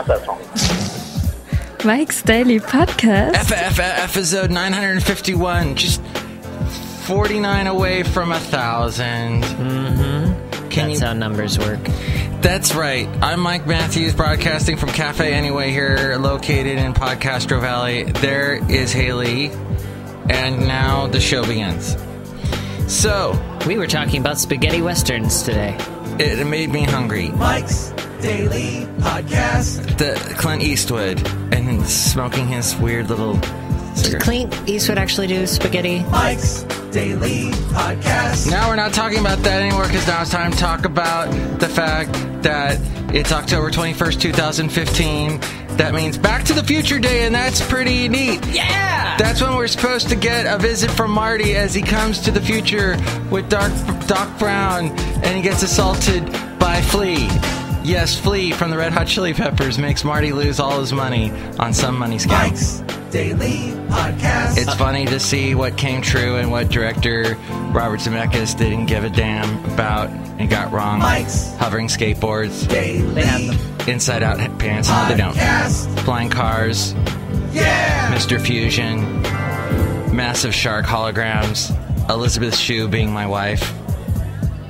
not that song. Mike's Daily Podcast. Episode 951. Just 49 away from 1,000. That's how numbers work. That's right. I'm Mike Matthews, broadcasting from Cafe Anyway here, located in Podcastro Valley. There is Haley, and now the show begins. So, we were talking about spaghetti westerns today. It made me hungry. Mike's Daily Podcast. The Clint Eastwood, and smoking his weird little cigarette. Did Clint Eastwood actually do spaghetti? Mike's Daily Podcast. Now we're not talking about that anymore, because now it's time to talk about the fact that it's October 21st, 2015. That means Back to the Future Day, and that's pretty neat. Yeah! That's when we're supposed to get a visit from Marty as he comes to the future with Doc Brown, and he gets assaulted by Flea. Yes, Flea from the Red Hot Chili Peppers makes Marty lose all his money on some money scam. Mike's Daily Podcast. It's funny to see what came true and what director Robert Zemeckis didn't give a damn about and got wrong. Mike's hovering skateboards. Daily They have them. Inside-out pants. No, they don't. Podcast. Flying cars. Yeah! Mr. Fusion. Massive shark holograms. Elizabeth Shue being my wife.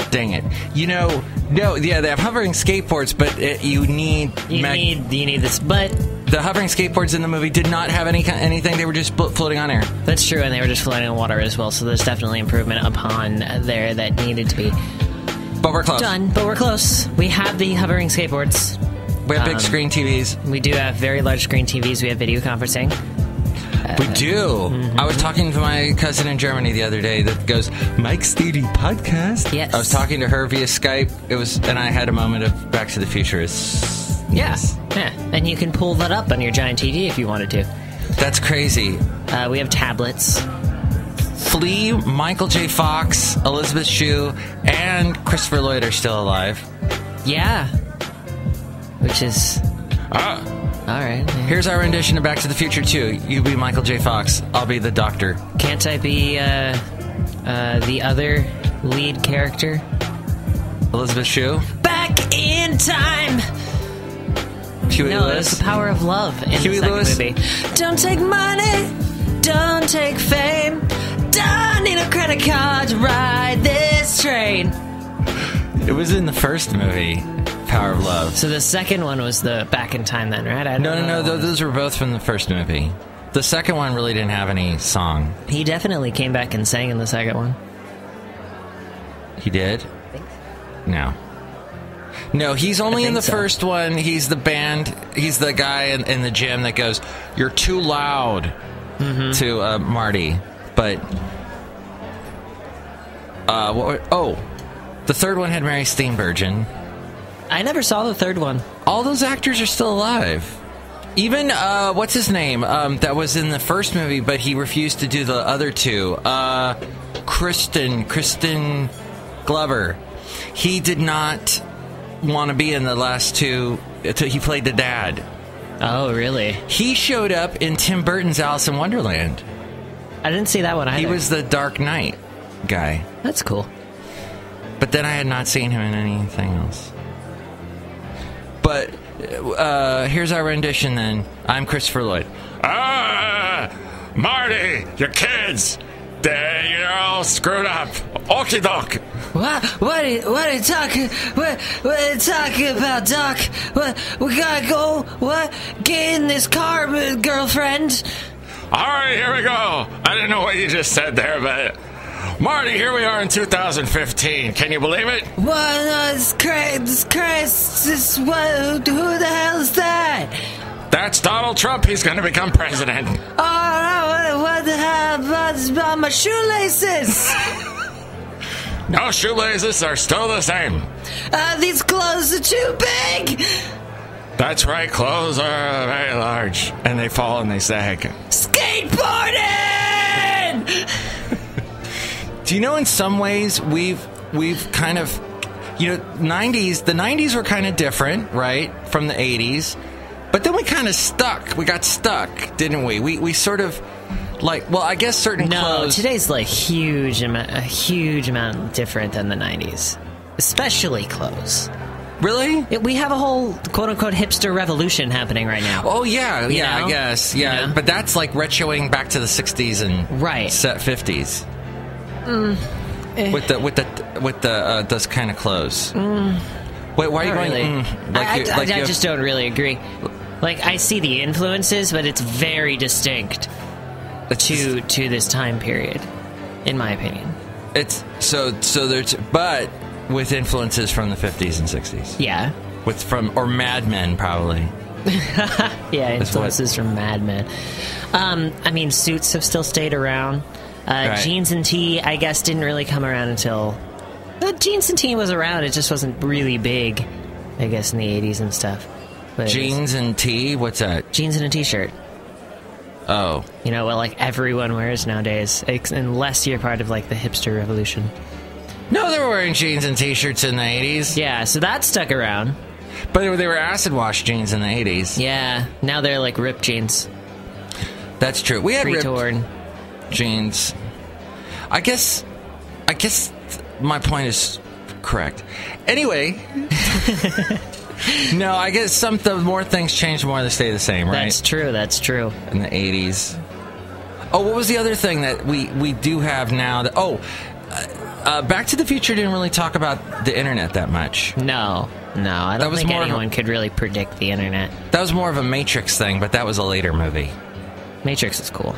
Dang it. You know, no, yeah, they have hovering skateboards, but you need this, but the hovering skateboards in the movie did not have anything. They were just floating on air. that's true, and they were just floating in water as well, so there's definitely improvement upon there that needed to be But we're close. done. But we're close. We have the hovering skateboards. We have big screen TVs. We do have very large screen TVs. We have video conferencing. We do. I was talking to my cousin in Germany the other day that goes, Mike's Daily Podcast? Yes. I was talking to her via Skype. And I had a moment of Back to the Future. Yes. Yeah. And you can pull that up on your giant TV if you wanted to. That's crazy. We have tablets. Flea, Michael J. Fox, Elizabeth Shue, and Christopher Lloyd are still alive. Yeah. Which is... All right. Yeah. Here's our rendition of Back to the Future 2. You be Michael J. Fox. I'll be the doctor. Can't I be the other lead character? Elizabeth Shue? Back in time! Huey No, Lewis? it's the power of love in Huey the Lewis? second movie. Don't take money, don't take fame, don't need a credit card to ride this train. It was in the first movie, Power of Love. So the second one was the back in time then, right? No, those were both from the first movie. The second one really didn't have any song. He definitely came back and sang in the second one. He did? No. No, he's only in the first one. He's the band. He's the guy in the gym that goes, "You're too loud," to Marty. But the third one had Mary Steenburgen. I never saw the third one. All those actors are still alive. Even what's his name? That was in the first movie, but he refused to do the other two. Kristen Glover. He did not want to be in the last two. He played the dad. Oh, really? He showed up in Tim Burton's Alice in Wonderland. I didn't see that one either. He was the Dark Knight guy. That's cool. But then I had not seen him in anything else. But here's our rendition then. I'm Christopher Lloyd. Marty, your kids, you're all screwed up. Okie doke. What are you talking? What are you talking about, Doc? What? We gotta go. What? Get in this car, girlfriend. All right, here we go. I didn't know what you just said there, but Marty, here we are in 2015. Can you believe it? What? No, it's Chris. What? Who the hell is that? That's Donald Trump. He's going to become president. Oh no! What the hell about my shoelaces? No, shoelaces are still the same. These clothes are too big. That's right, clothes are very large, and they fall and they sag. Skateboarding! Do you know in some ways we've kind of, the 90s were kind of different, right, from the 80s, but then we kind of we got stuck, didn't we? We sort of, I guess certain clothes... No, today's a huge amount different than the 90s, especially clothes. Really? We have a whole quote-unquote hipster revolution happening right now. Oh, yeah, You know? I guess. Yeah, You know? but that's like retroing back to the 60s and Right. set 50s. With the those kind of clothes. Wait, why are you Not going? really. I you just don't really agree. Like, I see the influences, but it's very distinct to this time period, in my opinion. It's so there's but with influences from the 50s and 60s. Yeah. Or Mad Men probably. Yeah, influences from Mad Men. I mean, suits have still stayed around. Right. Jeans and tee, I guess, didn't really come around until... jeans and tee was around, it just wasn't really big, I guess, in the 80s and stuff. But Jeans and tee? What's that? jeans and a t-shirt. Oh. You know, what like everyone wears nowadays, unless you're part of like the hipster revolution. No, they were wearing jeans and t-shirts in the 80s. Yeah, so that stuck around. But they were acid wash jeans in the 80s. Yeah, now they're like ripped jeans. That's true. We had ripped Retorn. jeans. I guess my point is correct. Anyway, no, I guess the more things change, the more they stay the same, right? That's true. In the 80s. Oh, what was the other thing that we do have now? Back to the Future didn't really talk about the internet that much. No, I don't think anyone could really predict the internet. That was more of a Matrix thing, but that was a later movie. Matrix is cool.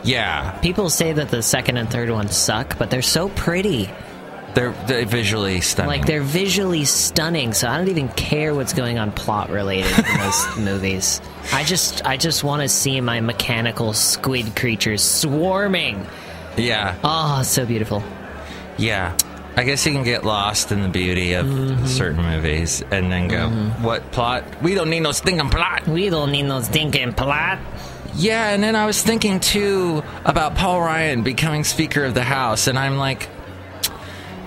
Yeah. People say that the second and third ones suck, but they're so pretty. They're visually stunning. Like, they're visually stunning, so I don't even care what's going on plot-related in those movies. I just want to see my mechanical squid creatures swarming. Yeah. Oh, it's so beautiful. Yeah. I guess you can get lost in the beauty of certain movies and then go, what plot? We don't need no stinking plot. We don't need no stinking plot. Yeah, and then I was thinking, too, about Paul Ryan becoming Speaker of the House, and I'm like,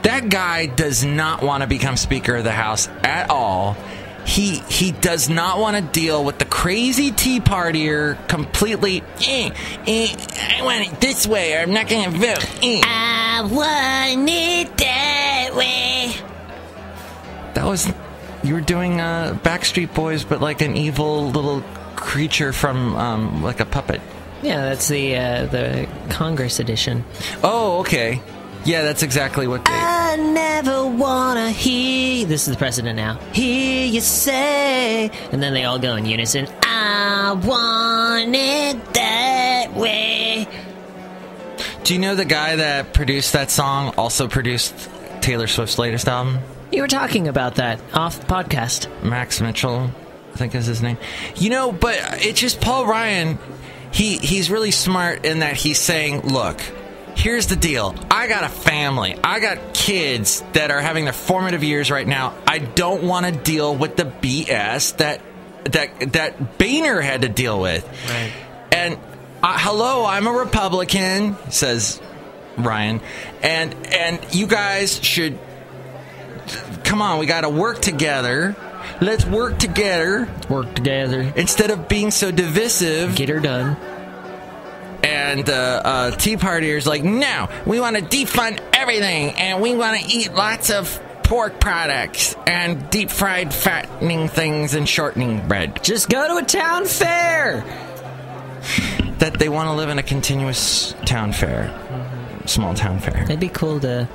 that guy does not want to become Speaker of the House at all. He does not want to deal with the crazy Tea Partier completely, I want it this way, or I'm not going to vote. I want it that way. That was, you were doing Backstreet Boys, but like an evil little creature from like a puppet. Yeah, that's the Congress edition. Oh, okay. Yeah, that's exactly what they... I never wanna hear... This is the president now. Hear you say... And then they all go in unison. I want it that way. Do you know the guy that produced that song also produced Taylor Swift's latest album? You were talking about that off the podcast. Max Mitchell, I think is his name. You know, but it's just Paul Ryan. He's really smart in that he's saying, look... Here's the deal. I got a family. I got kids that are having their formative years right now. I don't want to deal with the BS that Boehner had to deal with. Right. And hello, I'm a Republican, says Ryan, and you guys should come on. We got to work together. Let's work together. Work together. Instead of being so divisive. Get her done. And Tea Partiers like, no, we want to defund everything, and we want to eat lots of pork products and deep fried fattening things and shortening bread. Just go to a town fair. That they want to live in a continuous town fair, small town fair. It'd be cool to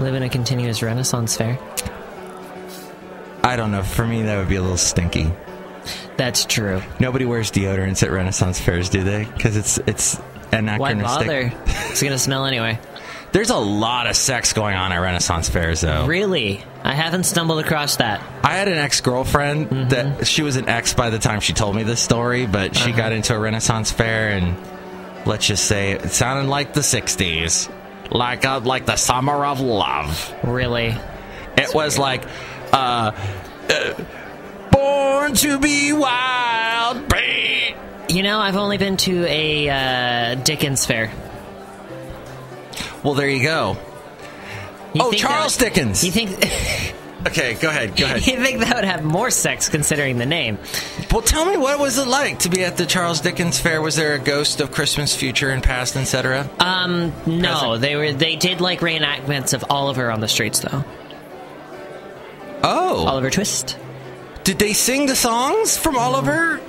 live in a continuous Renaissance fair. I don't know. For me, that would be a little stinky. That's true. Nobody wears deodorants at Renaissance fairs, do they? Because it's anachronistic. Why bother? It's gonna smell anyway. There's a lot of sex going on at Renaissance fairs, though. Really? I haven't stumbled across that. I had an ex-girlfriend that she was an ex by the time she told me this story, but she got into a Renaissance fair, and let's just say it sounded like the 60s. Like the summer of love. Really? It was like, born to be wild, babe. You know, I've only been to a Dickens fair. Well, there you go. Charles Dickens. You think... Okay, go ahead. You think that would have more sex, considering the name? Well, tell me, what was it like to be at the Charles Dickens fair? Was there a ghost of Christmas future and past, etc.? No. They did like reenactments of Oliver on the streets, though. Oh. Oliver Twist. Did they sing the songs from Oliver?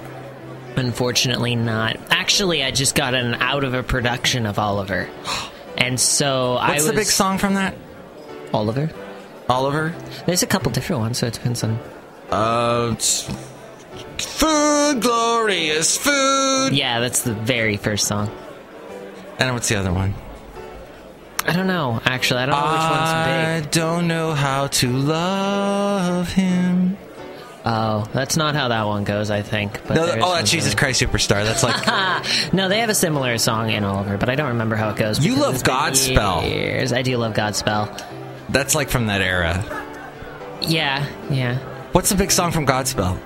Unfortunately not. Actually, I just got an out of a production of Oliver. And so What's the big song from that? Oliver? Oliver? There's a couple different ones, so it depends on... It's Food, Glorious Food. Yeah, that's the very first song. And what's the other one? I don't know, actually. I don't know which one's big. I don't know how to love him. Oh, that's not how that one goes, I think. But No, that's Jesus Christ Superstar. That's like... No, they have a similar song in Oliver, but I don't remember how it goes. You love Godspell. I do love Godspell. That's like from that era. Yeah. What's the big song from Godspell?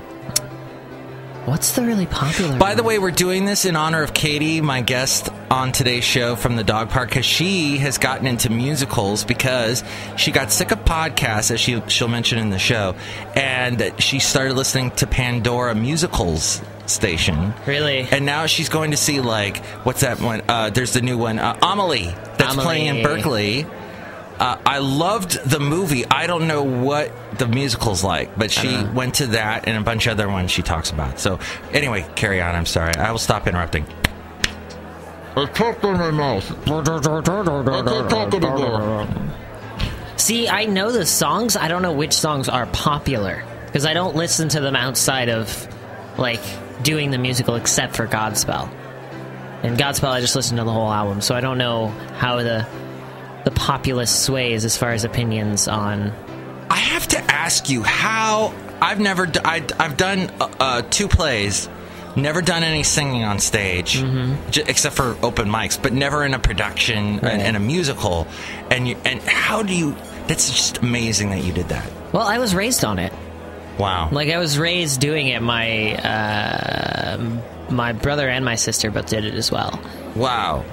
What's the really popular By the way, we're doing this in honor of Katie, my guest on today's show from the dog park, because she has gotten into musicals because she got sick of podcasts, as she'll mention in the show, and she started listening to Pandora Musicals station. Really? And now she's going to see, like, what's that one? There's the new one, Amelie, that's playing in Berkeley. I loved the movie. I don't know what the musical's like, but she went to that and a bunch of other ones she talks about. So, anyway, carry on. I'm sorry. I will stop interrupting. I talked in my mouth. I can't talk anymore. See, I know the songs. I don't know which songs are popular, because I don't listen to them outside of, like, doing the musical except for Godspell. And Godspell, I just listened to the whole album, so I don't know how the populace sways as far as opinions on... I have to ask you how... I've done 2 plays, never done any singing on stage, except for open mics, but never in a production and a musical. And how do you... That's just amazing that you did that. Well, I was raised on it. Wow. Like, I was raised doing it. My brother and my sister both did it as well. Wow.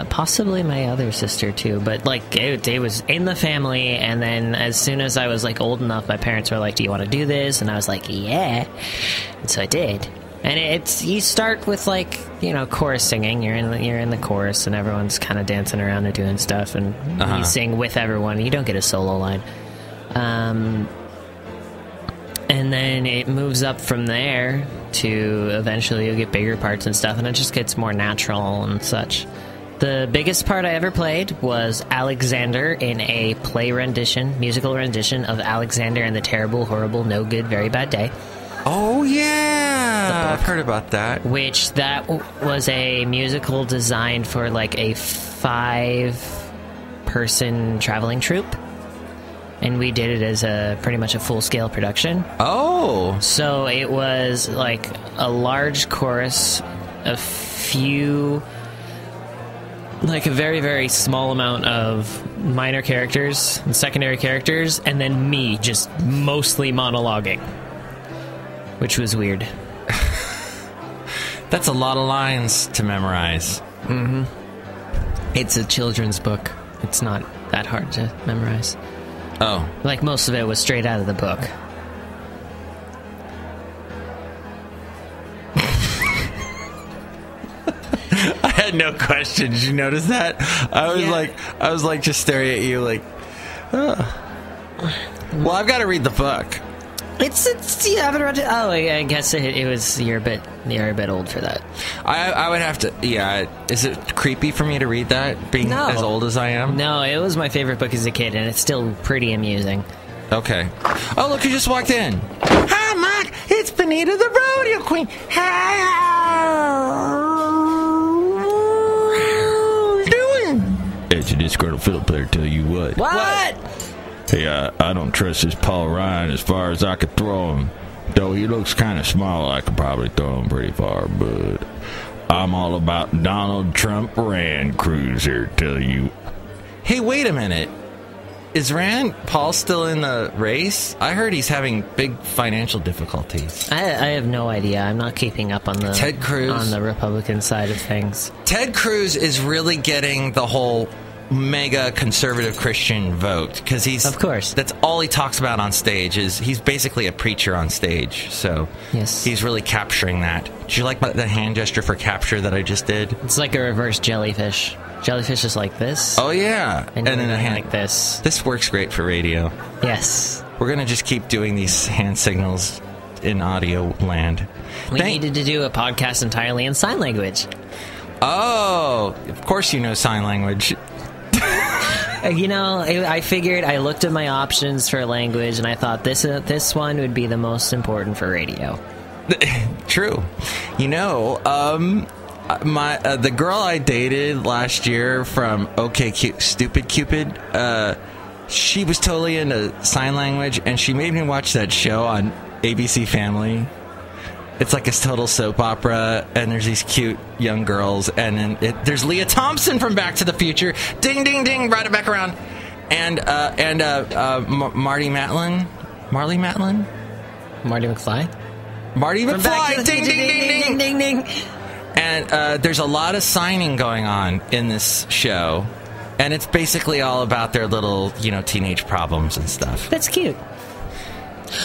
Possibly my other sister, too. But, like, it was in the family, and then as soon as I was, like, old enough, my parents were like, do you want to do this? And I was like, yeah. And so I did. And you start with, like, you know, chorus singing. You're in the chorus, and everyone's kind of dancing around and doing stuff, and you sing with everyone. You don't get a solo line. And then it moves up from there to eventually you'll get bigger parts and stuff, and it just gets more natural and such. The biggest part I ever played was Alexander in a musical rendition of Alexander and the Terrible, Horrible, No Good, Very Bad Day. Oh, yeah! I've heard about that. Which that was a musical designed for like a 5-person traveling troupe. And we did it as pretty much a full-scale production. Oh! So it was like a large chorus, a few... like a very, very small amount of minor characters and secondary characters, and then me just mostly monologuing. Which was weird. That's a lot of lines to memorize. Mm-hmm. It's a children's book. It's not that hard to memorize. Oh. Like, most of it was straight out of the book. I had no questions. Did you notice that? I was like just staring at you like, oh. Well, I've got to read the book. It's you haven't read it? Oh, I guess it was, you're a bit old for that. I would have to, yeah. Is it creepy for me to read that, being as old as I am? No, it was my favorite book as a kid, and it's still pretty amusing. Okay. Oh, look, who just walked in. Hi, Mike. It's Benita the Rodeo Queen. How you doing? It's your disgruntled fiddle player, tell you what. What? Hey, I don't trust this Paul Ryan as far as I could throw him. Though he looks kind of small, I could probably throw him pretty far, but I'm all about Donald Trump Rand Cruz here, tell you. Hey, wait a minute. Is Rand Paul still in the race? I heard he's having big financial difficulties. I have no idea. I'm not keeping up on the Ted Cruz on the Republican side of things. Ted Cruz is really getting the whole mega conservative Christian vote because of course, that's all he talks about on stage. Is he's basically a preacher on stage, so yes, he's really capturing that. Did you like the hand gesture for capture that I just did? It's like a reverse jellyfish. Jellyfish is like this. Oh yeah, and then a hand like this. This works great for radio. Yes. We're going to just keep doing these hand signals in audio land. We needed to do a podcast entirely in sign language. Oh, of course you know sign language. You know, I figured, I looked at my options for language, and I thought this one would be the most important for radio. True. You know, the girl I dated last year from Stupid Cupid, she was totally into sign language, and she made me watch that show on ABC Family. It's like a total soap opera, and there's these cute young girls, and then there's Leah Thompson from Back to the Future. Ding, ding, ding, brought it back around. And Marty Matlin? Marty Matlin? Marty McFly? Marty McFly! Ding, ding, ding, ding, ding, ding. And there's a lot of signing going on in this show, and it's basically all about their little, teenage problems and stuff. That's cute.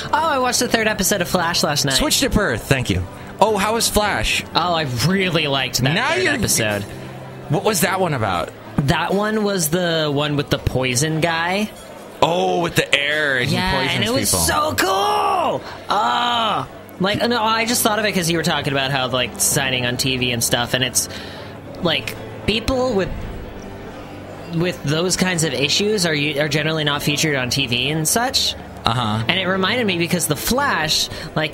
Oh, I watched the 3rd episode of Flash last night. Switched to Perth, thank you. Oh, how was Flash? Oh, I really liked that episode. What was that one about? That one was the one with the poison guy. Oh, with the air, and he poisons and it was people. so cool! Oh! No, I just thought of it because you were talking about how, signing on TV and stuff, and it's, people with those kinds of issues are generally not featured on TV and such. Uh-huh. And it reminded me because The Flash,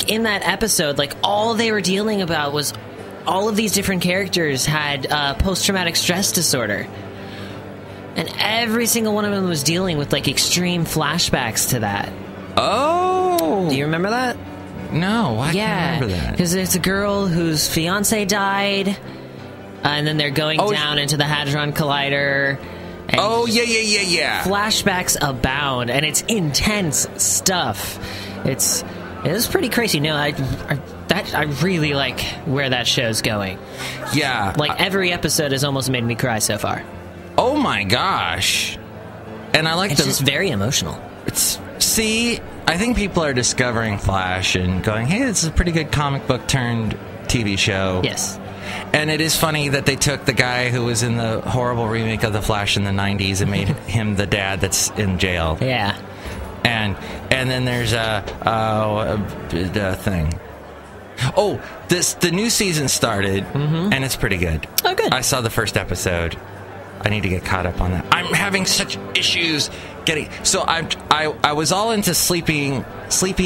in that episode, all they were dealing about was all of these different characters had post-traumatic stress disorder. And every single one of them was dealing with, extreme flashbacks to that. Oh! Do you remember that? No, I can't remember that. Because it's a girl whose fiancé died, and then they're going down into the Hadron Collider. And yeah. Flashbacks abound, and it's intense stuff. It's pretty crazy. No, I really like where that show's going. Yeah. Every episode has almost made me cry so far. Oh my gosh. And I like it's just very emotional. I think people are discovering Flash and going, hey, this is a pretty good comic book turned TV show. Yes. And it is funny that they took the guy who was in the horrible remake of The Flash in the 90s and made him the dad that's in jail. Yeah. And then there's a thing. Oh, the new season started, and it's pretty good. Oh, good. I saw the first episode. I need to get caught up on that. I'm having such issues getting... So I was all into Sleepy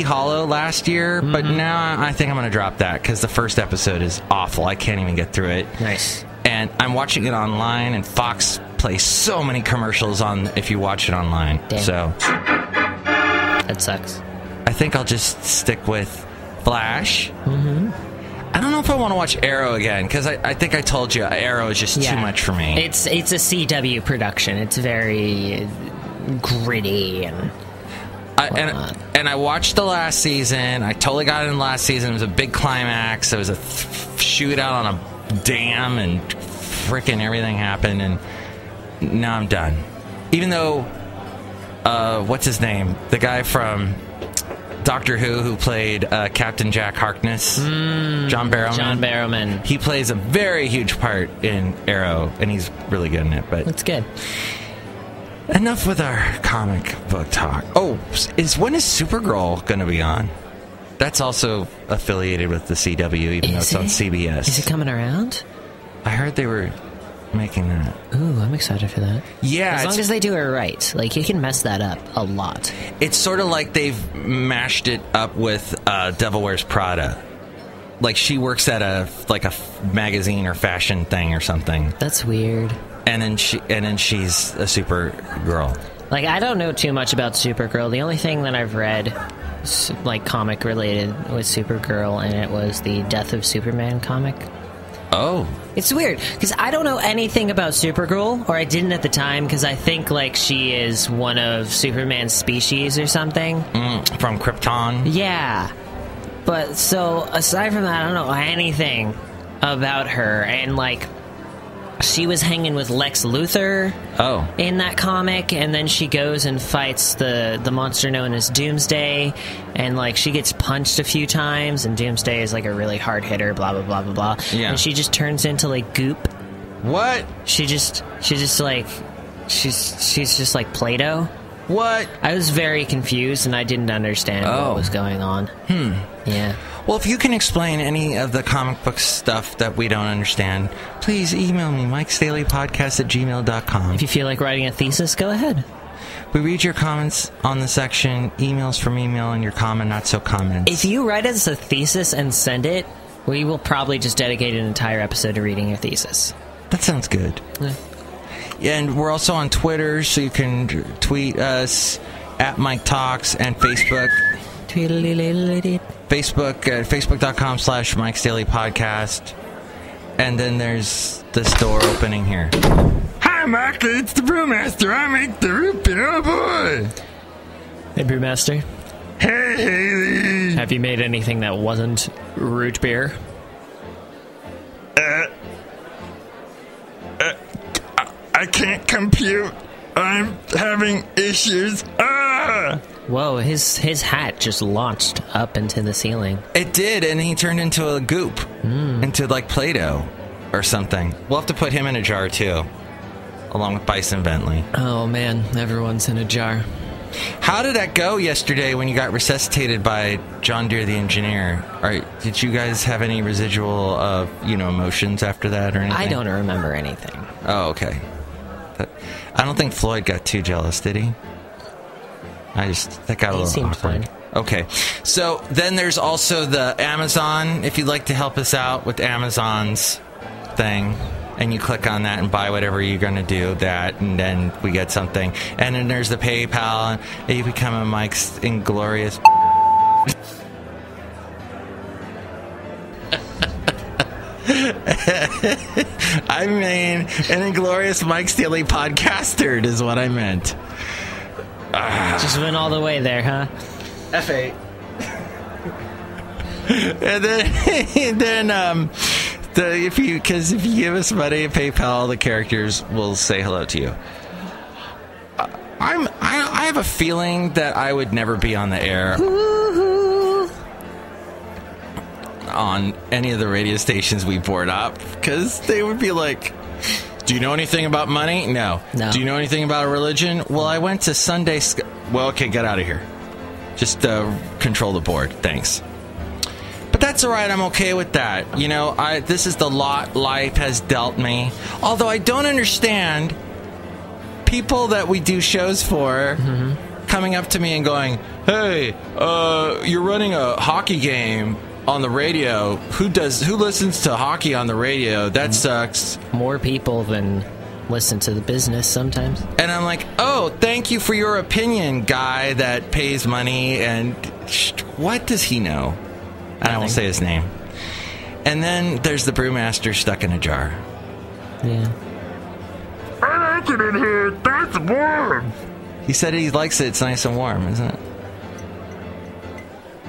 Hollow last year, but now I think I'm going to drop that because the first episode is awful. I can't even get through it. Nice. And I'm watching it online, and Fox plays so many commercials if you watch it online. Damn. So that sucks. I think I'll just stick with Flash. I don't know if I want to watch Arrow again, because I think I told you Arrow is just too much for me. It's a CW production. It's very gritty and I watched the last season. I totally got it in the last season. It was a big climax. There was a shootout on a dam, and frickin' everything happened, and now I'm done. Even though, what's his name? The guy from Doctor Who played Captain Jack Harkness, John Barrowman. He plays a very huge part in Arrow, and he's really good in it. But that's good. Enough with our comic book talk. Oh, when is Supergirl going to be on? That's also affiliated with the CW, even though it's on CBS. Is it coming around? I heard they were making that. Ooh, I'm excited for that. Yeah. As long as they do it right. You can mess that up a lot. It's sort of like they've mashed it up with Devil Wears Prada. She works at a magazine or fashion thing or something. That's weird. And then she's a Supergirl. I don't know too much about Supergirl. The only thing that I've read, comic related, was Supergirl, and it was the Death of Superman comic. Oh. It's weird, because I don't know anything about Supergirl, or I didn't at the time, because I think, she is one of Superman's species or something. From Krypton? Yeah. But, so, aside from that, I don't know anything about her, and, she was hanging with Lex Luthor in that comic, and then she goes and fights the monster known as Doomsday, and she gets punched a few times, and Doomsday is a really hard hitter, blah blah blah blah blah. Yeah. And she just turns into Goop. What? She's just like Play-Doh. What? I was very confused, and I didn't understand what was going on. Yeah. Well, if you can explain any of the comic book stuff that we don't understand, please email me, MIKEs-DAILY-PODCAST@gmail.com. If you feel like writing a thesis, go ahead. We read your comments on the section, emails from email, and your common, not so common. If you write us a thesis and send it, we will probably just dedicate an entire episode to reading your thesis. That sounds good. Yeah, and we're also on Twitter, so you can tweet us at Mike Talks and Facebook. Facebook at facebook.com/MikesDailyPodcast. And then there's this door opening here. Hi, Mike. It's the Brewmaster. I make the root beer. Oh, boy. Hey, Brewmaster. Hey, Haley. Have you made anything that wasn't root beer? I can't compute. I'm having issues. Whoa, his hat just launched up into the ceiling. It did, and he turned into a goop. Into, like, Play-Doh or something. We'll have to put him in a jar, too. Along with Bison Bentley. Oh, man. Everyone's in a jar. How did that go yesterday when you got resuscitated by John Deere the engineer? Did you guys have any residual emotions after that or anything? I don't remember anything. Oh, okay. I don't think Floyd got too jealous, did he? That got a little seemed awkward. fine. Okay. So then there's also the Amazon. If you'd like to help us out with Amazon's thing, and you click on that and buy whatever you're going to do, and then we get something. And then there's the PayPal, and you become a Mike's Inglorious. I mean, an Inglorious Mike's Daily Podcaster is what I meant. Just went all the way there, huh? F8. And then if you give us money at PayPal, the characters will say hello to you. I have a feeling that I would never be on the air on any of the radio stations we board up, because they would be like, do you know anything about money? No. Do you know anything about a religion? Well, I went to Sunday well, okay, get out of here. Just control the board. Thanks. But that's all right. I'm okay with that. This is the lot life has dealt me. Although I don't understand people that we do shows for coming up to me and going, hey, you're running a hockey game on the radio. Who listens to hockey on the radio? That sucks. More people than listen to the business sometimes. And I'm like, oh, thank you for your opinion, guy that pays money. And what does he know? I won't say his name. And then there's the Brewmaster stuck in a jar. Yeah. I like it in here. That's warm. He said he likes it. It's nice and warm, isn't it?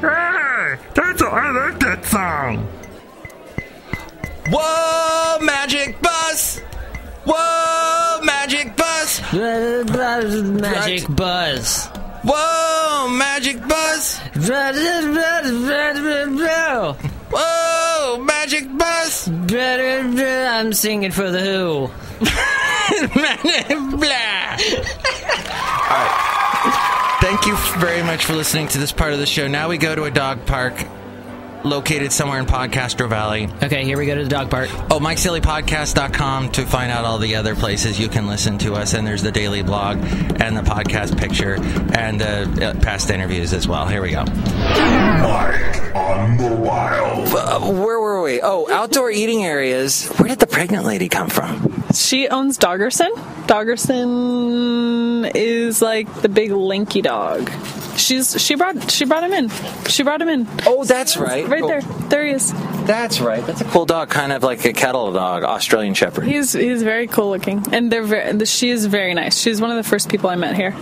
Hey, I like that song. Whoa, magic bus! Whoa, magic bus! Magic buzz. Whoa, magic bus! Whoa, magic bus! I'm singing for the Who. Blah. All right. Thank you very much for listening to this part of the show. Now we go to a dog park located somewhere in Podcastro Valley. Okay, here we go to the dog park. Oh, MikesDailyPodcast.com to find out all the other places you can listen to us. And there's the daily blog and the podcast picture and the past interviews as well. Here we go. Mike on the Wild. Where were we? Oh, outdoor eating areas. Where did the pregnant lady come from? She owns Doggerson. Doggerson is like the big lanky dog. She brought him in. She brought him in. Oh, that's right. Right there. There he is. That's right. That's a cool dog, kind of like a kettle dog, Australian Shepherd. He's very cool looking, and she is very nice. She's one of the first people I met here.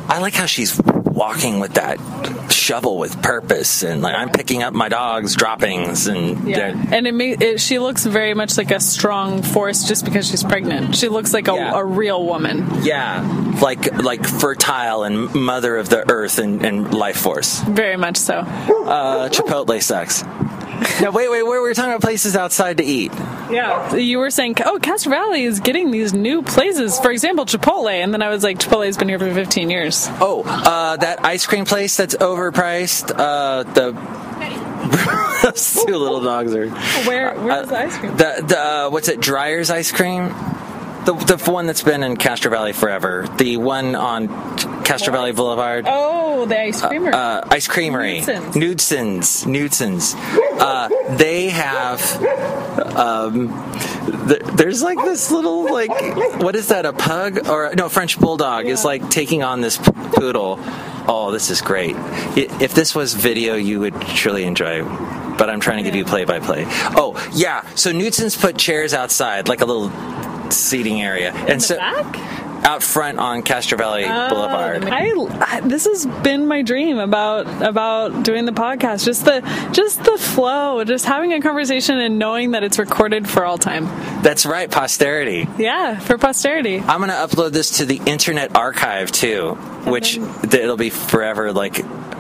I like how she's walking with that shovel with purpose, and like I'm picking up my dog's droppings, and and she looks very much like a strong force just because she's pregnant. She looks like a real woman. Yeah, like fertile and mother of the earth and life force. Very much so. Chipotle sucks. No, wait. We were talking about places outside to eat. Yeah. You were saying, Castro Valley is getting these new places. For example, Chipotle. And then I was like, Chipotle's been here for 15 years. Oh, that ice cream place that's overpriced. Those two little dogs are. Where's the ice cream? What's it? Dryer's ice cream. The one that's been in Castro Valley forever. The one on Castro Valley Boulevard. Oh, the ice creamery. Ice creamery. Knudsen's. They have. There's like this little what is that? A pug or no? French bulldog is like taking on this poodle. Oh, this is great. If this was video, you would surely enjoy it. But I'm trying to give you play-by-play. Oh, yeah. So Knudsen's put chairs outside, like a little seating area. In the back? Out front on Castro Valley Boulevard. This has been my dream about doing the podcast. Just the flow, just having a conversation and knowing that it's recorded for all time. That's right, posterity. Yeah, for posterity. I'm going to upload this to the Internet Archive too, which it'll be forever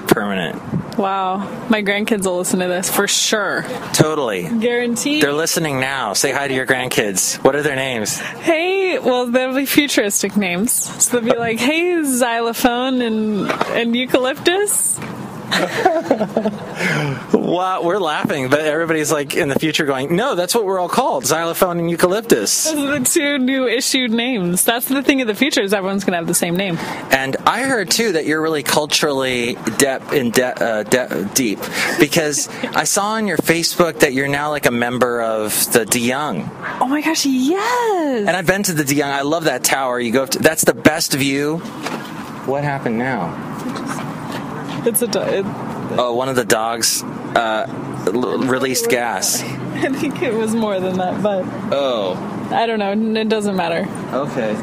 permanent. Wow. My grandkids will listen to this for sure. Totally. Guaranteed. They're listening now. Say hi to your grandkids. What are their names? Hey, well, they'll be futuristic names. So they'll be like, hey, xylophone and eucalyptus. Wow, we're laughing, but everybody's in the future going, no, that's what we're all called, xylophone and eucalyptus. Those are the two new issued names. That's the thing of the future is everyone's going to have the same name. And I heard, too, that you're really culturally deep, because I saw on your Facebook that you're now a member of the De Young. Oh my gosh, yes! And I've been to the De Young. I love that tower. You go up to, that's the best view. What happened now? It's one of the dogs released gas. I think it was more than that, but I don't know. It doesn't matter. Okay.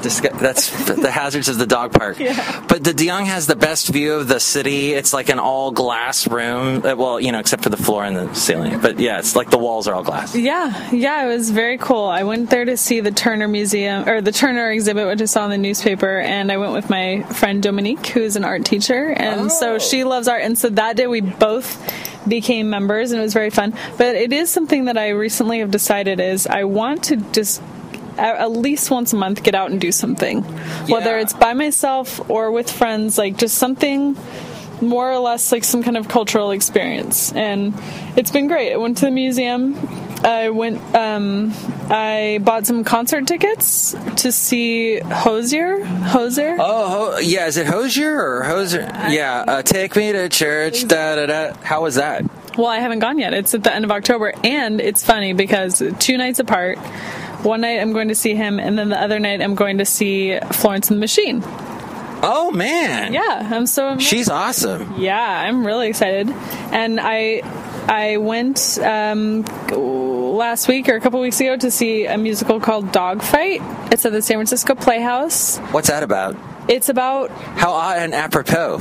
That's the hazards of the dog park. Yeah. But the De Young has the best view of the city. It's like an all glass room. Well, except for the floor and the ceiling. But yeah, it's like the walls are all glass. Yeah, it was very cool. I went there to see the Turner Museum, or the Turner exhibit, which I saw in the newspaper, and I went with my friend Dominique, who's an art teacher, and so she loves art, and so that day we both became members, and it was very fun. But it is something that I recently have decided is I want to just at least once a month get out and do something, whether it's by myself or with friends, just something more or less some kind of cultural experience. And it's been great. I went to the museum. I bought some concert tickets to see Hozier. Oh, yeah. Is it Hozier or Hozier? Yeah. Take me to church. Da da da. How was that? Well, I haven't gone yet. It's at the end of October, and it's funny because 2 nights apart. One night I'm going to see him, and then the other night I'm going to see Florence and the Machine. Oh, man. Yeah, I'm so... She's awesome. Yeah, I'm really excited. And I went last week or a couple weeks ago to see a musical called Dogfight. It's at the San Francisco Playhouse. What's that about? It's about... How odd and apropos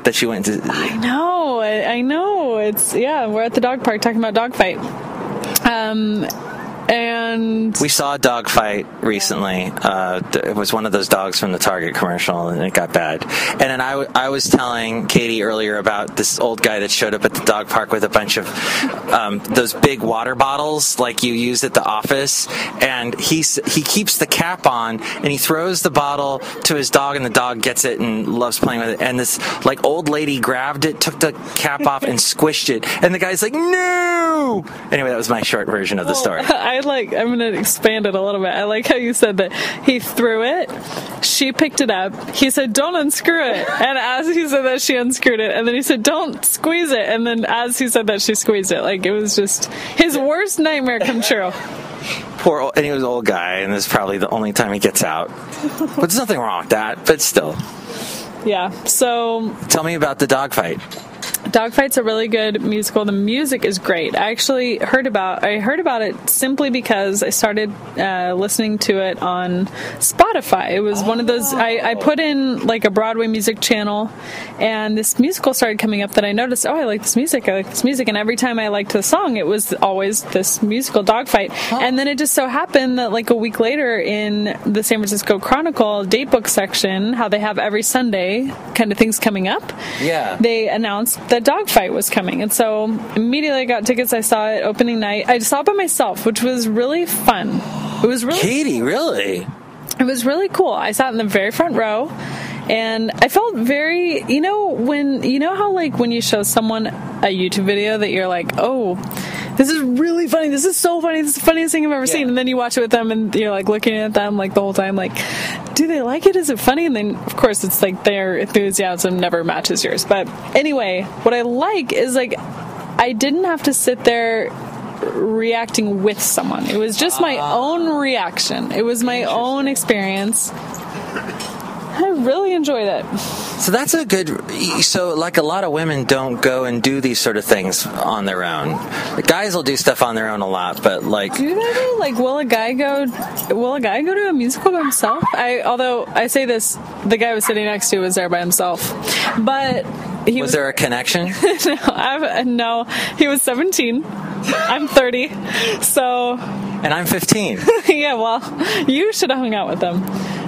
that she went to... I know. It's... Yeah, we're at the dog park talking about Dogfight. And we saw a dog fight recently. It was one of those dogs from the Target commercial, and it got bad. And then I was telling Katie earlier about this old guy that showed up at the dog park with a bunch of those big water bottles like you use at the office, and he keeps the cap on, and he throws the bottle to his dog, and the dog gets it and loves playing with it. And this old lady grabbed it, took the cap off, and squished it. And the guy's like, "No!" Anyway, that was my short version of the story. I'm going to expand it a little bit. I like how you said that he threw it, she picked it up, he said, "Don't unscrew it." And as he said that, she unscrewed it. And then he said, "Don't squeeze it." And then as he said that, she squeezed it. It was just his worst nightmare come true. Poor old, and he was an old guy, and this is probably the only time he gets out. But there's nothing wrong with that, but still. Yeah, so... Tell me about the Dogfight. Dogfight's a really good musical. The music is great. I actually heard about it simply because I started listening to it on Spotify. It was one of those, I put in a Broadway music channel, and this musical started coming up that I noticed, I like this music. And every time I liked the song, it was always this musical, Dogfight. And then it just so happened that a week later in the San Francisco Chronicle datebook section, how they have every Sunday kind of things coming up, yeah, they announced that Dogfight was coming. And so immediately I got tickets. I saw it opening night. I saw it by myself, which was really fun. It was really Katie, really? It was really cool. I sat in the very front row, and I felt very, how like when you show someone a YouTube video that you're like, oh, this is really funny. This is so funny. This is the funniest thing I've ever seen. And then you watch it with them, and you're like looking at them like the whole time, like, do they like it? Is it funny? And then of course it's like their enthusiasm never matches yours. But anyway, what I like is like I didn't have to sit there reacting with someone. It was just my own reaction. It was my own experience. I really enjoyed it. So that's a good... So, like, a lot of women don't go and do these sort of things on their own. The guys will do stuff on their own a lot, but, like... Do they? Like, will a guy go to a musical by himself? Although, I say this, the guy I was sitting next to was there by himself. But... Was there a connection? No, he was 17. I'm 30. So... And I'm 15. Yeah, well, you should have hung out with them.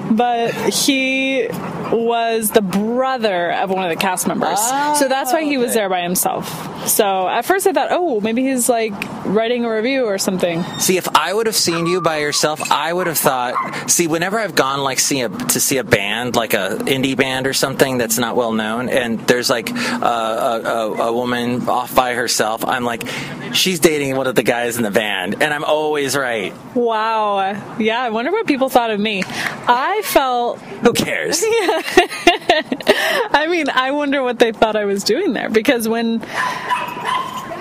But he was the brother of one of the cast members. So that's why he was there by himself. So at first I thought, oh, maybe he's like writing a review or something. See, if I would have seen you by yourself, I would have thought, see, whenever I've gone like to see a band, like a indie band or something that's not well known, and there's like a woman off by herself, I'm like, she's dating one of the guys in the band, and I'm always right. Wow. Yeah, I wonder what people thought of me. I felt... Who cares? Yeah. I mean, I wonder what they thought I was doing there, because when...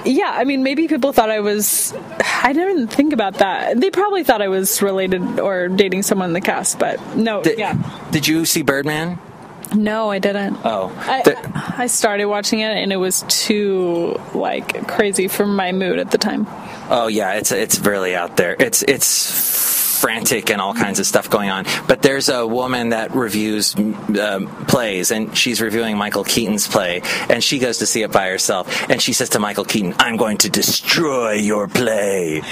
Yeah, I mean, maybe people thought I was... I didn't think about that. They probably thought I was related or dating someone in the cast, but no, Did you see Birdman? No, I didn't. Oh. I started watching it, and it was too, like, crazy for my mood at the time. Oh, yeah, it's really out there. It's frantic and all kinds of stuff going on. But there's a woman that reviews plays, and she's reviewing Michael Keaton's play, and she goes to see it by herself, and she says to Michael Keaton, I'm going to destroy your play.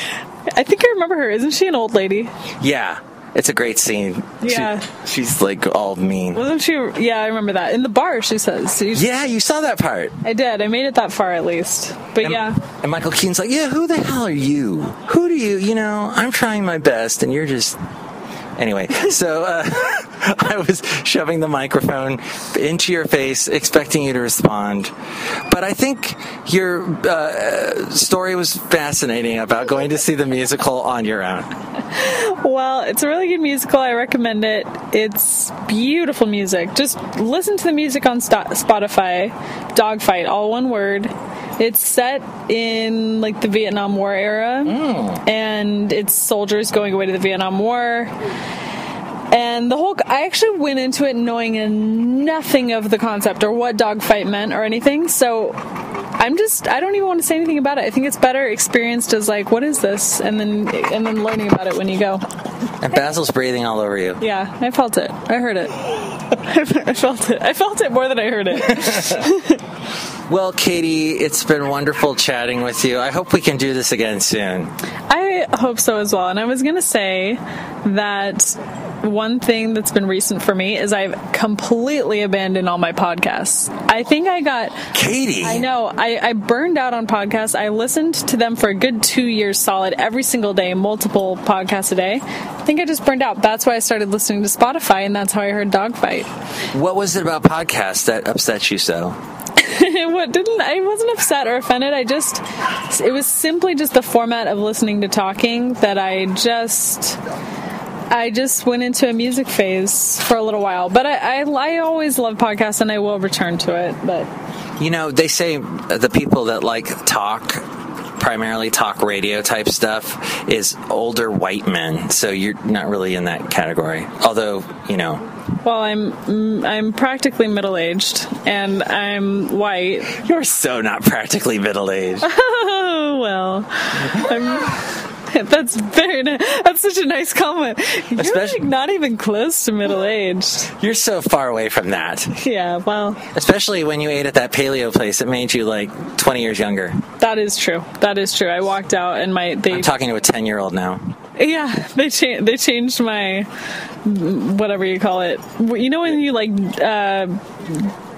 I think I remember her. Isn't she an old lady? Yeah. It's a great scene. Yeah. She's like all mean. Wasn't she? Yeah, I remember that. In the bar, she says. Yeah, you saw that part. I did. I made it that far at least. But yeah. And Michael Keaton's like, yeah, who the hell are you? Who do you, I'm trying my best and you're just... Anyway, so I was shoving the microphone into your face, expecting you to respond. But I think your story was fascinating about going to see the musical on your own. Well, it's a really good musical. I recommend it. It's beautiful music. Just listen to the music on Spotify. Dogfight, all one word. It's set in like the Vietnam War era, and it's soldiers going away to the Vietnam War. And I actually went into it knowing nothing of the concept or what dogfight meant or anything. So I don't even want to say anything about it. I think it's better experienced as like, what is this? And then learning about it when you go. And Basil's breathing all over you. Yeah, I felt it. I heard it. I felt it. I felt it more than I heard it. Well, Katie, it's been wonderful chatting with you. I hope we can do this again soon. I hope so as well. And I was going to say that one thing that's been recent for me is I've completely abandoned all my podcasts. I think I got... Katie! I know. I burned out on podcasts. I listened to them for a good 2 years solid every single day, multiple podcasts a day. I think I just burned out. That's why I started listening to Spotify, and that's how I heard Dogfight. What was it about podcasts that upset you so? I wasn't upset or offended. It was simply just the format of listening to talking that I just went into a music phase for a little while. But I always love podcasts, and I will return to it. But they say the people that like primarily talk radio type stuff is older white men. So you're not really in that category. Although, Well, I'm practically middle-aged, and I'm white. You're so not practically middle-aged. Oh, well. That's such a nice compliment. You're like not even close to middle-aged. You're so far away from that. Yeah, well. Especially when you ate at that paleo place, it made you like 20 years younger. That is true. I walked out and I'm talking to a 10-year-old now. Yeah, they changed my whatever you call it. You know when you like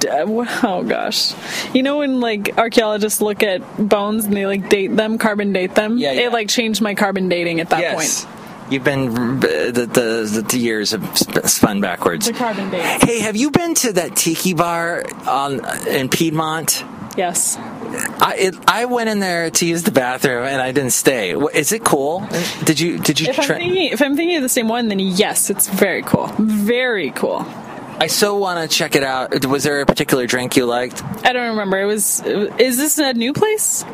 oh gosh. You know when, like, archaeologists look at bones and they, like, date them, carbon date them? Yeah. It, like, changed my carbon dating at that Yes. point. You've been the years have spun backwards. The carbon date. Hey, have you been to that tiki bar in Piedmont? Yes. I went in there to use the bathroom and I didn't stay. Is it cool? Did you If I'm thinking of the same one, then yes, it's very cool. Very cool. I so want to check it out. Was there a particular drink you liked? I don't remember. Is this a new place?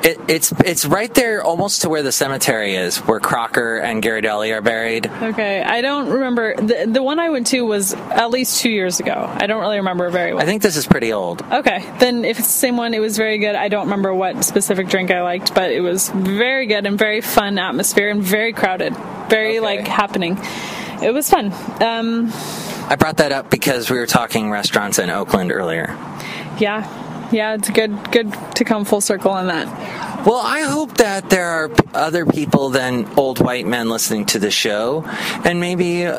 It's right there, almost to where the cemetery is, where Crocker and Ghirardelli are buried. Okay, I don't remember. The one I went to was at least 2 years ago. I don't really remember very well. I think this is pretty old. Okay, then if it's the same one, it was very good. I don't remember what specific drink I liked, but it was very good and very fun atmosphere and very crowded, very like happening. It was fun. I brought that up because we were talking restaurants in Oakland earlier. Yeah, it's good to come full circle on that. Well, I hope that there are other people than old white men listening to the show, and maybe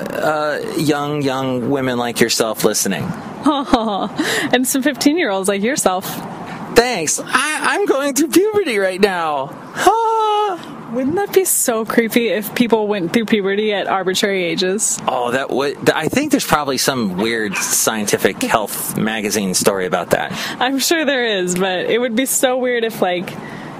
young women like yourself listening. And some 15-year-olds like yourself. Thanks. I'm going through puberty right now. Wouldn't that be so creepy if people went through puberty at arbitrary ages? Oh, that would. I think there's probably some weird scientific health magazine story about that. I'm sure there is, but it would be so weird if, like,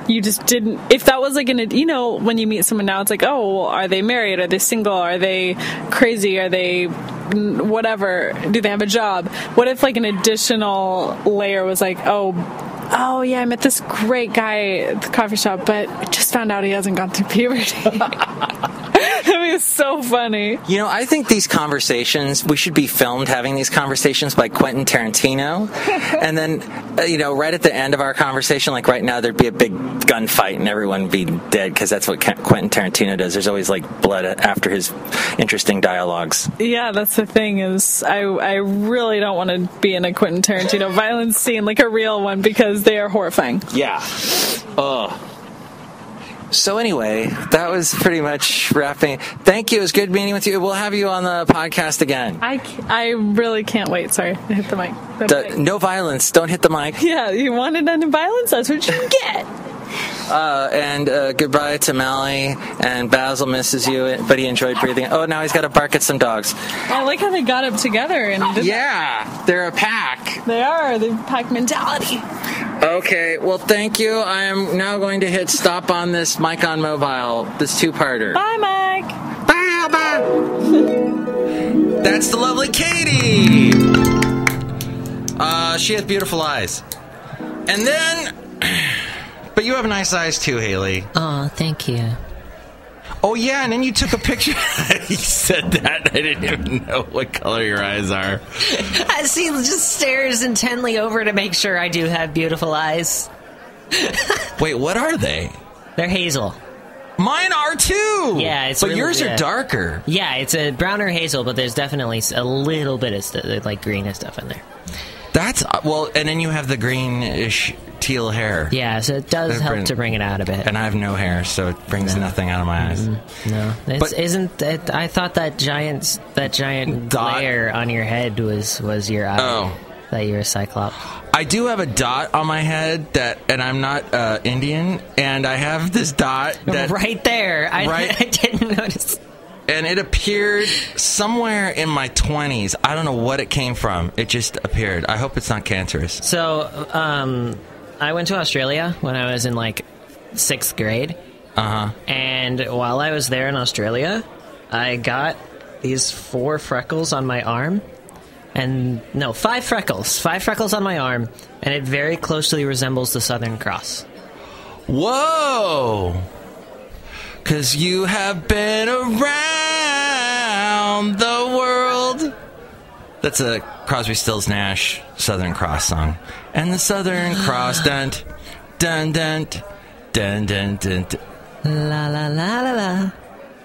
you just didn't. If that was like when you meet someone now, it's like, oh, well, are they married? Are they single? Are they crazy? Are they whatever? Do they have a job? What if, like, an additional layer was like, oh yeah, I met this great guy at the coffee shop, but I just found out he hasn't gone through puberty. That was so funny. You know, I think these conversations, we should be filmed having these conversations by Quentin Tarantino. And then, right at the end of our conversation, like right now, there'd be a big gunfight and everyone would be dead because that's what Quentin Tarantino does. There's always like blood after his interesting dialogues. Yeah, that's the thing is I really don't want to be in a Quentin Tarantino violence scene, like a real one, because they are horrifying. Yeah. Ugh. So anyway, that was pretty much wrapping. Thank you. It was good meeting with you. We'll have you on the podcast again. I really can't wait. Sorry, I hit the mic. No violence. Don't hit the mic. Yeah, you wanted any violence? That's what you get. And goodbye to Mally. And Basil misses you, but he enjoyed breathing. Oh, now he's got to bark at some dogs. I like how they got up together. They're a pack. They are. The pack mentality. Okay, well, thank you. I am now going to hit stop on this Mike on Mobile, this two-parter. Bye, Mike. Bye. That's the lovely Katie. She has beautiful eyes. And then... But you have nice eyes too, Haley. Oh, thank you. Oh, yeah, and then you took a picture. You said that. I didn't even know what color your eyes are. As he just stares intently over to make sure I do have beautiful eyes. Wait, what are they? They're hazel. Mine are too! Yeah, it's But really, yours are darker. Yeah, it's a brown or hazel, but there's definitely a little bit of like green stuff in there. That's... Well, and then you have the greenish teal hair. Yeah, so it does help to bring it out a bit. And I have no hair, so it brings nothing out of my eyes. No, isn't it? I thought that giant dot layer on your head was your eye. Oh, that you're a cyclops. I do have a dot on my head and I'm not Indian, and I have this dot that right there. I didn't notice. And it appeared somewhere in my 20s. I don't know what it came from. It just appeared. I hope it's not cancerous. So, I went to Australia when I was in, like, 6th grade. Uh-huh. And while I was there in Australia, I got these 4 freckles on my arm. And, no, 5 freckles. 5 freckles on my arm. And it very closely resembles the Southern Cross. Whoa! 'Cause you have been around the world. That's a Crosby, Stills, Nash Southern Cross song. And the Southern Cross, dun, dun, dun, dun, dun, dun, dun. La, la, la, la, la.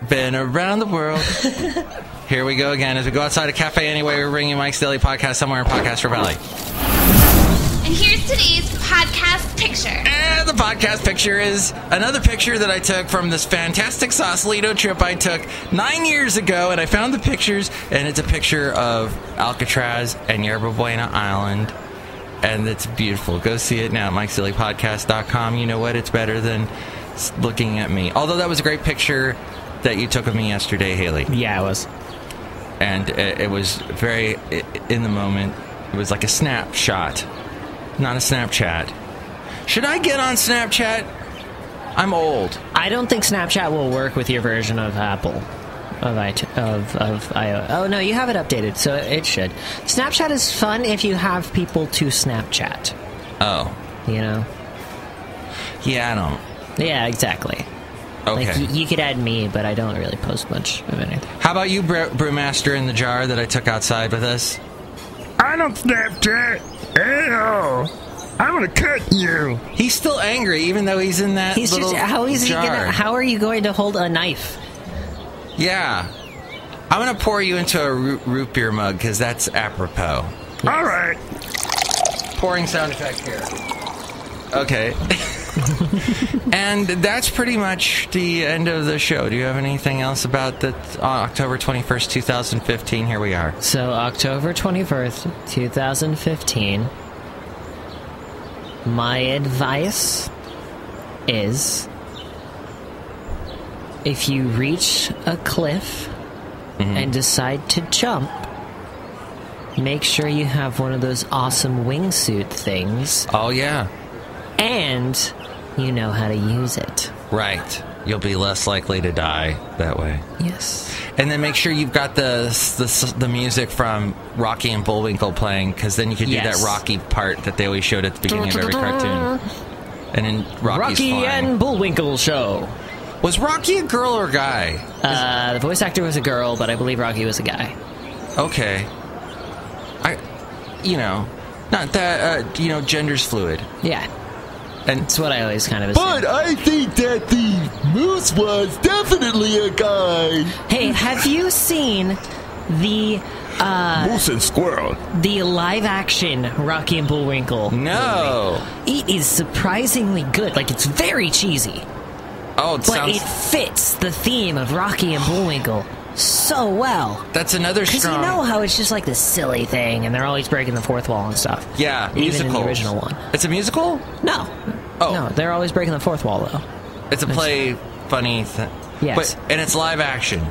Been around the world. Here we go again. As we go outside a cafe anyway, we're bringing Mike's Daily Podcast somewhere in Podcast Valley. And here's today's podcast picture. And the podcast picture is another picture that I took from this fantastic Sausalito trip I took 9 years ago. And I found the pictures, and it's a picture of Alcatraz and Yerba Buena Island. And it's beautiful. Go see it now at MIKEs-DAILY-PODCAST.com. You know what? It's better than looking at me. Although that was a great picture that you took of me yesterday, Haley. Yeah, it was. And it was very in the moment. It was like a snapshot, not a Snapchat. Should I get on Snapchat? I'm old. I don't think Snapchat will work with your version of Apple. Of iOS. Oh, no, you have it updated, so it should. Snapchat is fun if you have people to Snapchat. Oh. You know? Yeah, I don't. Yeah, exactly. Okay. Like, you could add me, but I don't really post much of anything. How about you, Brewmaster in the jar that I took outside with us? I don't Snapchat. Ew. I'm gonna cut you. He's still angry, even though he's in that little jar. How are you going to hold a knife? Yeah. I'm going to pour you into a root beer mug, because that's apropos. Yes. All right. Pouring sound effect here. Okay. And that's pretty much the end of the show. Do you have anything else about the October 21st, 2015? Here we are. So, October 21st, 2015, my advice is, if you reach a cliff and decide to jump, make sure you have one of those awesome wingsuit things. Oh, yeah. And you know how to use it. Right. You'll be less likely to die that way. Yes. And then make sure you've got the music from Rocky and Bullwinkle playing, because then you can do that Rocky part that they always showed at the beginning of every cartoon. And then Rocky and Bullwinkle show. Was Rocky a girl or a guy? The voice actor was a girl, but I believe Rocky was a guy. Okay. Not that, gender's fluid. Yeah. And that's what I always kind of assume. But I think that the moose was definitely a guy. Hey, have you seen the Moose and Squirrel, the live-action Rocky and Bullwinkle? No. movie? It is surprisingly good. Like, it's very cheesy. Oh, but it fits the theme of Rocky and Bullwinkle so well. That's another strong... Because you know how it's just like this silly thing, and they're always breaking the fourth wall and stuff. Yeah, even in the original one. It's a musical? No. Oh. No, they're always breaking the fourth wall, though. It's a funny thing. Yes. And it's live action.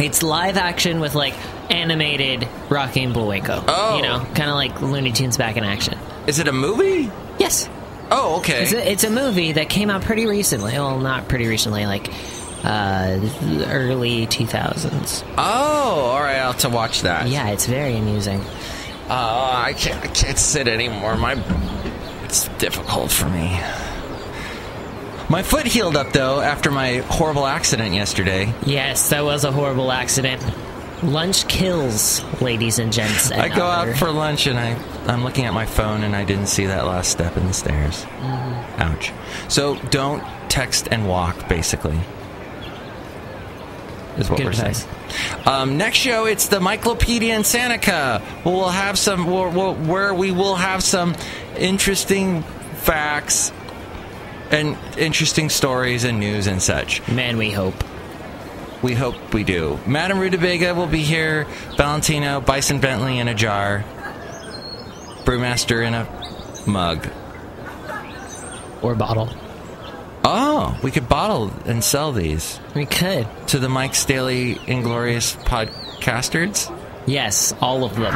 It's live action with, like, animated Rocky and Bullwinkle. Oh. You know, kind of like Looney Tunes back in action. Is it a movie? Yes. Oh, okay. It's a movie that came out pretty recently. Well, not pretty recently, like early 2000s. Oh, all right. I'll have to watch that. Yeah, it's very amusing. I can't sit anymore. It's difficult for me. My foot healed up, though, after my horrible accident yesterday. Yes, that was a horrible accident. Lunch kills, ladies and gents. I go out for lunch, and I'm looking at my phone, and I didn't see that last step in the stairs. Mm-hmm. Ouch. So don't text and walk, basically, is what we're saying. Next show, it's the Myclopedia in Seneca. We'll have some, where we will have some interesting facts and interesting stories and news and such. Man, we hope. We hope we do. Madame Rutabaga will be here. Valentino, Bison Bentley in a jar. Brewmaster in a mug. Or bottle. Oh, we could bottle and sell these. We could. To the Mike's Daily Inglorious Podcasters? Yes, all of them.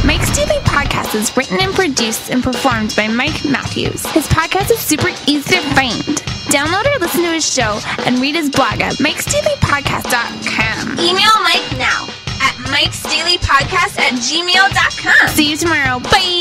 Mike's Daily Podcast is written and produced and performed by Mike Matthews. His podcast is super easy to find. Download or listen to his show and read his blog at MIKEs-DAILY-PODCAST.com. Email Mike now at MIKEs-DAILY-PODCAST@gmail.com. See you tomorrow. Bye.